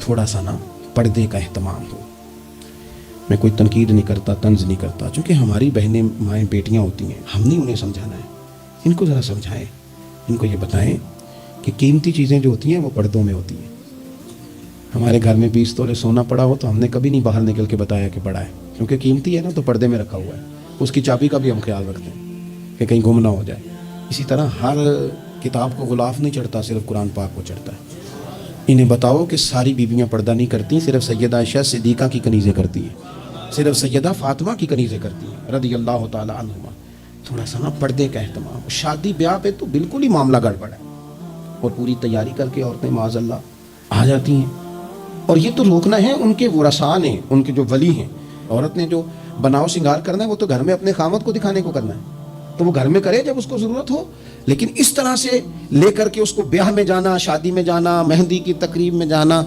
تھوڑا سا نا پردے کا اہتمام ہو. میں کوئی تنقید نہیں کرتا، طنز نہیں کرتا، چونکہ ہماری بہنیں مائیں بیٹیاں ہوتی ہیں، ہم نہیں انہیں سمجھانا ہے. ان کو ذرا سمجھائیں، ان کو یہ بتائیں کہ قیمتی چیزیں جو ہوتی ہیں وہ پردوں میں ہوتی ہیں. ہمارے گھر میں 20 تولے سونا پڑا ہو تو ہم نے کبھی نہیں باہر نکل کے بتایا کہ پڑا ہے، کیونکہ قیمتی ہے نا، تو پردے میں رکھا ہوا ہے. اس کی چابی کا بھی ہم خیال رکھتے ہیں کہ کہیں گم نہ ہو جائے. اسی طرح ہر کتاب کو غلاف نہیں چڑھتا، صرف قرآن پاک کو چڑھتا ہے. انہیں بتاؤ کہ ساری بیویاں پردہ نہیں کرتی، صرف سیدہ عائشہ صدیقہ کی کنیزیں کرتی ہیں، صرف سیدہ فاطمہ کی کنیزیں کرتی ہیں رضی اللہ تعالی عنہما. تھوڑا سا نا پردے کا اہتمام. شادی بیاہ پہ تو بالکل ہی معاملہ گڑبڑ ہے، اور پوری تیاری کر کے عورتیں معاذ اللہ آ جاتی ہیں. اور یہ تو روکنا ہے ان کے ورثاء نے، ان کے جو ولی ہیں. عورت نے جو بناؤ سنگار کرنا ہے وہ تو گھر میں اپنے خامد کو دکھانے کو کرنا ہے، تو وہ گھر میں کرے جب اس کو ضرورت ہو. لیکن اس طرح سے لے کر کے اس کو بیاہ میں جانا، شادی میں جانا، مہندی کی تقریب میں جانا،